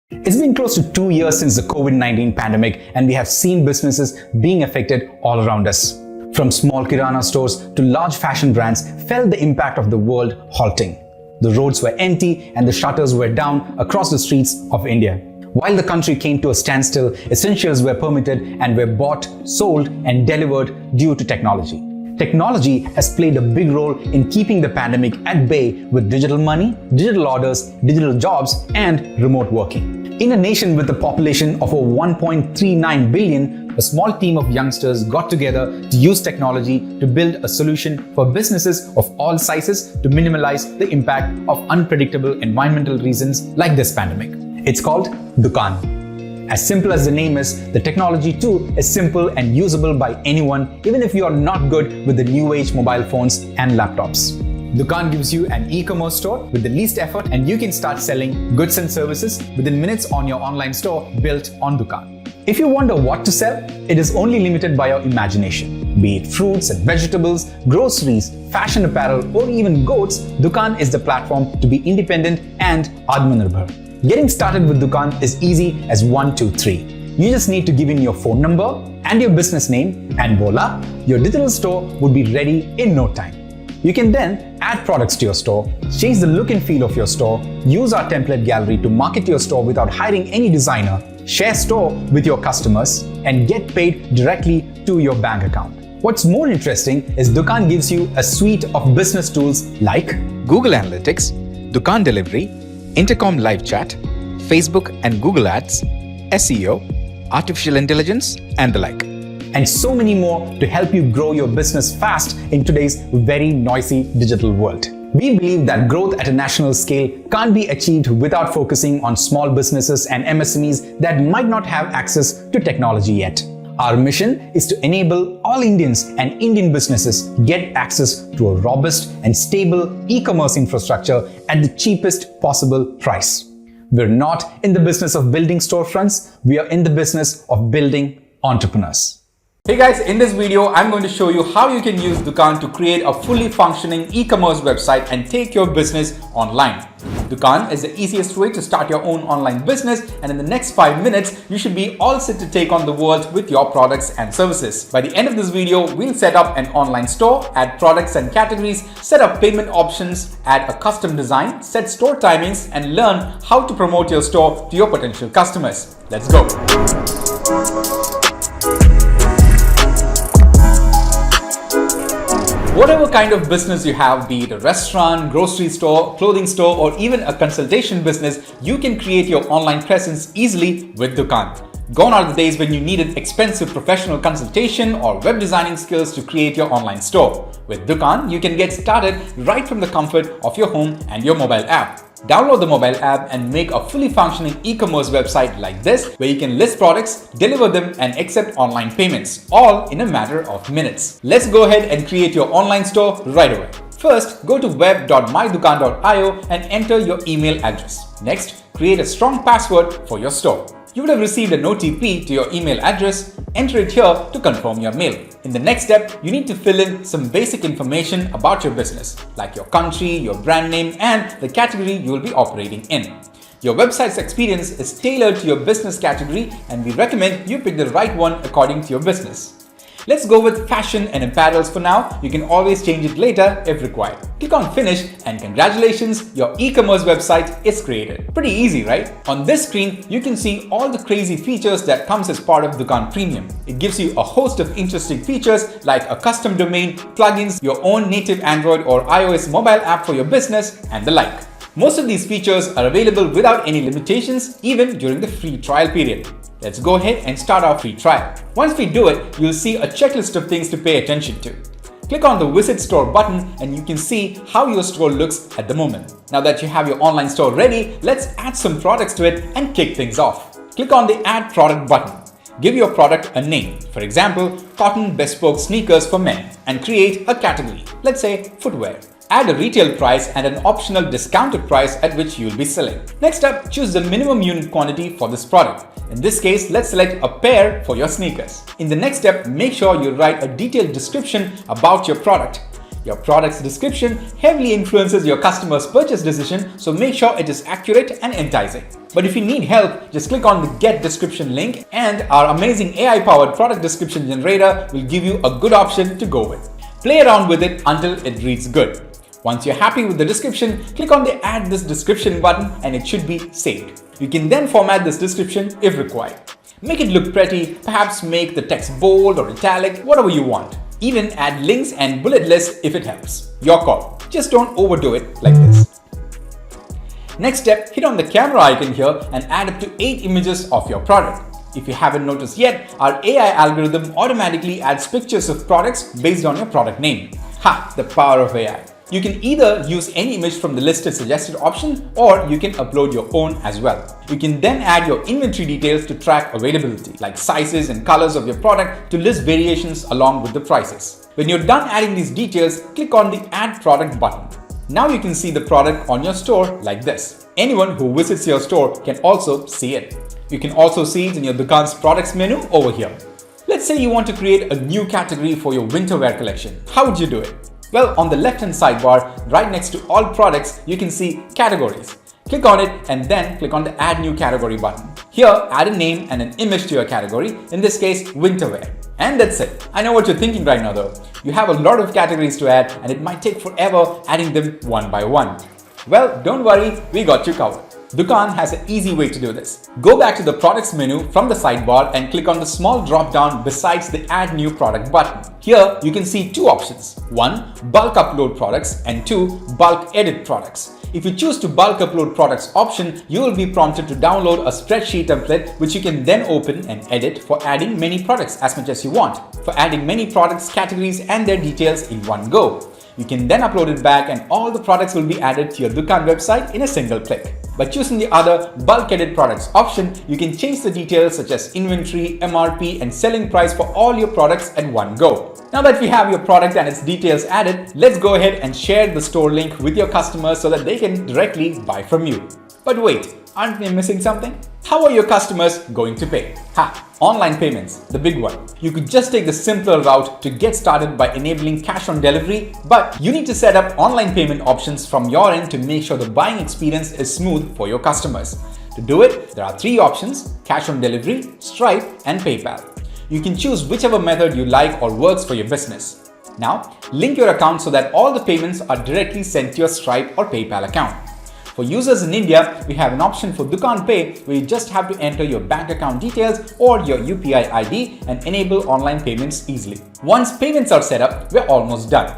It's been close to 2 years since the COVID-19 pandemic, and we have seen businesses being affected all around us. From small kirana stores to large fashion brands felt the impact of the world halting. The roads were empty and the shutters were down across the streets of India. While the country came to a standstill, essentials were permitted and were bought, sold, and delivered due to technology. Technology has played a big role in keeping the pandemic at bay with digital money, digital orders, digital jobs, and remote working. In a nation with a population of over 1.39 billion, a small team of youngsters got together to use technology to build a solution for businesses of all sizes to minimize the impact of unpredictable environmental reasons like this pandemic. It's called Dukaan. As simple as the name is, the technology too is simple and usable by anyone, even if you are not good with the new age mobile phones and laptops. Dukaan gives you an e-commerce store with the least effort, and you can start selling goods and services within minutes on your online store built on Dukaan. If you wonder what to sell, it is only limited by your imagination. Be it fruits and vegetables, groceries, fashion apparel, or even goats, Dukaan is the platform to be independent and Atmanirbhar. Getting started with Dukaan is easy as 1, 2, 3. You just need to give in your phone number and your business name, and voila, your digital store would be ready in no time. You can then add products to your store, change the look and feel of your store, use our template gallery to market your store without hiring any designer, share store with your customers, and get paid directly to your bank account. What's more interesting is Dukaan gives you a suite of business tools like Google Analytics, Dukaan Delivery, Intercom Live Chat, Facebook and Google Ads, SEO, Artificial Intelligence, and the like. And so many more to help you grow your business fast in today's very noisy digital world. We believe that growth at a national scale can't be achieved without focusing on small businesses and MSMEs that might not have access to technology yet. Our mission is to enable all Indians and Indian businesses get access to a robust and stable e-commerce infrastructure at the cheapest possible price. We're not in the business of building storefronts, we are in the business of building entrepreneurs. Hey guys, in this video, I'm going to show you how you can use Dukaan to create a fully functioning e-commerce website and take your business online. Dukaan is the easiest way to start your own online business, and in the next 5 minutes, you should be all set to take on the world with your products and services. By the end of this video, we'll set up an online store, add products and categories, set up payment options, add a custom design, set store timings, and learn how to promote your store to your potential customers. Let's go. Whatever kind of business you have, be it a restaurant, grocery store, clothing store, or even a consultation business, you can create your online presence easily with Dukaan. Gone are the days when you needed expensive professional consultation or web designing skills to create your online store. With Dukaan, you can get started right from the comfort of your home and your mobile app. Download the mobile app and make a fully functioning e-commerce website like this, where you can list products, deliver them, and accept online payments, all in a matter of minutes. Let's go ahead and create your online store right away. First, go to web.mydukaan.io and enter your email address. Next, create a strong password for your store. You would have received an OTP to your email address. Enter it here to confirm your mail. In the next step, you need to fill in some basic information about your business, like your country, your brand name, and the category you will be operating in. Your website's experience is tailored to your business category, and we recommend you pick the right one according to your business. Let's go with fashion and apparels for now. You can always change it later if required. Click on finish, and congratulations, your e-commerce website is created. Pretty easy, right? On this screen, you can see all the crazy features that comes as part of Dukaan Premium. It gives you a host of interesting features like a custom domain, plugins, your own native Android or iOS mobile app for your business, and the like. Most of these features are available without any limitations, even during the free trial period. Let's go ahead and start our free trial. Once we do it, you'll see a checklist of things to pay attention to. Click on the Visit Store button and you can see how your store looks at the moment. Now that you have your online store ready, let's add some products to it and kick things off. Click on the Add Product button. Give your product a name, for example, cotton bespoke sneakers for men, and create a category, let's say footwear. Add a retail price and an optional discounted price at which you'll be selling. Next up, choose the minimum unit quantity for this product. In this case, let's select a pair for your sneakers. In the next step, make sure you write a detailed description about your product. Your product's description heavily influences your customer's purchase decision, so make sure it is accurate and enticing. But if you need help, just click on the Get Description link and our amazing AI-powered product description generator will give you a good option to go with. Play around with it until it reads good. Once you're happy with the description, click on the Add this description button and it should be saved. You can then format this description if required. Make it look pretty, perhaps make the text bold or italic, whatever you want. Even add links and bullet lists if it helps. Your call. Just don't overdo it like this. Next step, hit on the camera icon here and add up to 8 images of your product. If you haven't noticed yet, our AI algorithm automatically adds pictures of products based on your product name. Ha! The power of AI. You can either use any image from the listed suggested option or you can upload your own as well. You can then add your inventory details to track availability, like sizes and colors of your product to list variations along with the prices. When you're done adding these details, click on the Add Product button. Now you can see the product on your store like this. Anyone who visits your store can also see it. You can also see it in your Dukaan's products menu over here. Let's say you want to create a new category for your winter wear collection. How would you do it? Well, on the left-hand sidebar, right next to all products, you can see categories. Click on it and then click on the Add New Category button. Here, add a name and an image to your category, in this case, winter wear. And that's it. I know what you're thinking right now though. You have a lot of categories to add and it might take forever adding them one by one. Well, don't worry, we got you covered. Dukaan has an easy way to do this. Go back to the products menu from the sidebar and click on the small drop down besides the Add New Product button. Here you can see 2 options. 1. Bulk upload products and 2. Bulk edit products. If you choose to bulk upload products option, you will be prompted to download a spreadsheet template which you can then open and edit for adding many products as much as you want, for adding many products, categories and their details in one go. You can then upload it back and all the products will be added to your Dukaan website in a single click. By choosing the other bulk edit products option, you can change the details such as inventory, MRP and selling price for all your products at one go. Now that we have your product and its details added, let's go ahead and share the store link with your customers so that they can directly buy from you. But wait, aren't we missing something? How are your customers going to pay? Online payments, the big one. You could just take the simpler route to get started by enabling cash on delivery, but you need to set up online payment options from your end to make sure the buying experience is smooth for your customers. To do it, there are 3 options: cash on delivery, Stripe, and PayPal. You can choose whichever method you like or works for your business. Now, link your account so that all the payments are directly sent to your Stripe or PayPal account. For users in India, we have an option for Dukaan Pay where you just have to enter your bank account details or your UPI ID and enable online payments easily. Once payments are set up, we're almost done.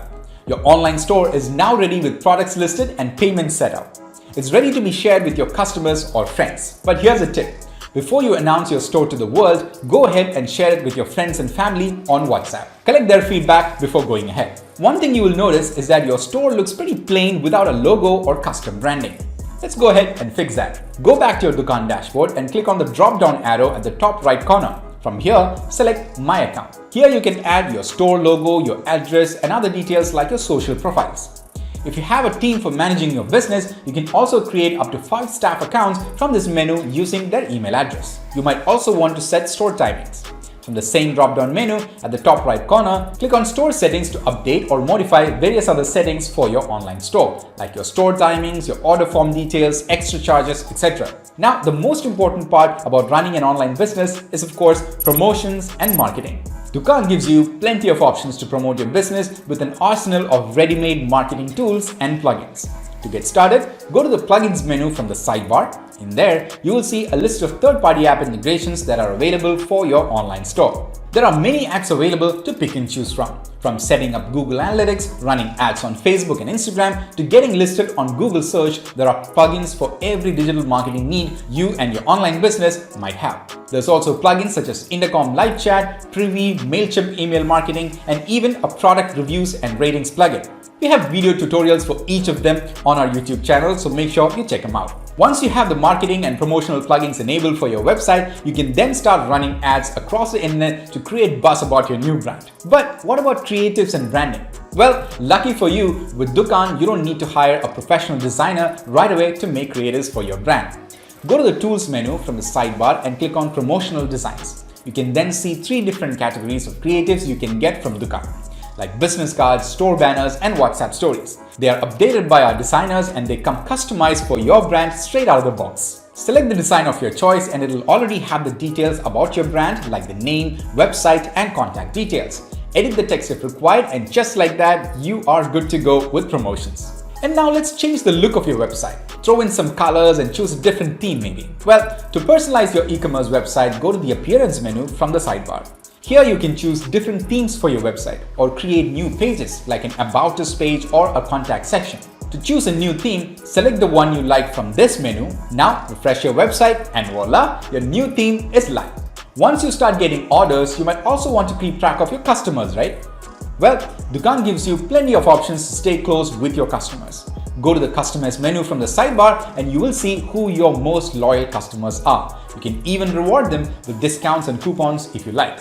Your online store is now ready with products listed and payments set up. It's ready to be shared with your customers or friends. But here's a tip. Before you announce your store to the world, go ahead and share it with your friends and family on WhatsApp. Collect their feedback before going ahead. One thing you will notice is that your store looks pretty plain without a logo or custom branding. Let's go ahead and fix that. Go back to your Dukaan dashboard and click on the drop-down arrow at the top right corner. From here, select My Account. Here you can add your store logo, your address, and other details like your social profiles. If you have a team for managing your business, you can also create up to 5 staff accounts from this menu using their email address. You might also want to set store timings. From the same drop-down menu at the top right corner, click on Store Settings to update or modify various other settings for your online store, like your store timings, your order form details, extra charges, etc. Now, the most important part about running an online business is, of course, promotions and marketing. Dukaan gives you plenty of options to promote your business with an arsenal of ready-made marketing tools and plugins. To get started, go to the Plugins menu from the sidebar. In there, you will see a list of third-party app integrations that are available for your online store. There are many apps available to pick and choose from setting up Google Analytics, running ads on Facebook and Instagram, to getting listed on Google Search. There are plugins for every digital marketing need you and your online business might have. There's also plugins such as Intercom Live Chat, Privy, MailChimp email marketing, and even a product reviews and ratings plugin. We have video tutorials for each of them on our YouTube channel, so make sure you check them out. Once you have the marketing and promotional plugins enabled for your website, you can then start running ads across the internet to create buzz about your new brand. But what about creatives and branding? Well, lucky for you, with Dukaan, you don't need to hire a professional designer right away to make creatives for your brand. Go to the Tools menu from the sidebar and click on Promotional Designs. You can then see 3 different categories of creatives you can get from Dukaan, like business cards, store banners, and WhatsApp stories. They are updated by our designers and they come customized for your brand straight out of the box. Select the design of your choice and it will already have the details about your brand like the name, website, and contact details. Edit the text if required, and just like that, you are good to go with promotions. And now let's change the look of your website. Throw in some colors and choose a different theme maybe. Well, to personalize your e-commerce website, go to the appearance menu from the sidebar. Here you can choose different themes for your website or create new pages like an About Us page or a contact section. To choose a new theme, select the one you like from this menu. Now refresh your website and voila, your new theme is live. Once you start getting orders, you might also want to keep track of your customers, right? Well, Dukaan gives you plenty of options to stay close with your customers. Go to the Customers menu from the sidebar and you will see who your most loyal customers are. You can even reward them with discounts and coupons if you like.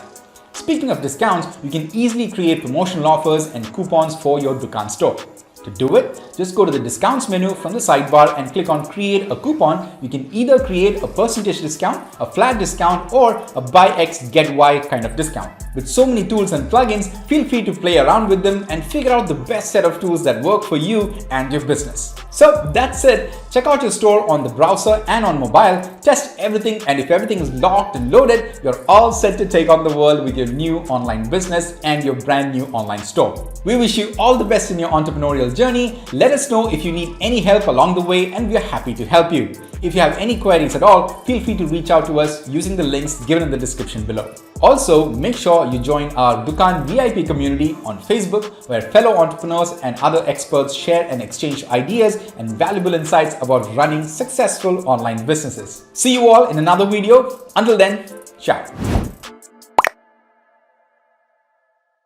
Speaking of discounts, you can easily create promotional offers and coupons for your Dukaan store. To do it, just go to the Discounts menu from the sidebar and click on Create a Coupon. You can either create a percentage discount, a flat discount, or a buy X get Y kind of discount. With so many tools and plugins, feel free to play around with them and figure out the best set of tools that work for you and your business. So that's it. Check out your store on the browser and on mobile, test everything, and if everything is locked and loaded, you're all set to take on the world with your new online business and your brand new online store. We wish you all the best in your entrepreneurial journey. Let us know if you need any help along the way and we are happy to help you. If you have any queries at all, feel free to reach out to us using the links given in the description below. Also, make sure you join our Dukaan VIP community on Facebook, where fellow entrepreneurs and other experts share and exchange ideas and valuable insights about running successful online businesses. See you all in another video. Until then, ciao.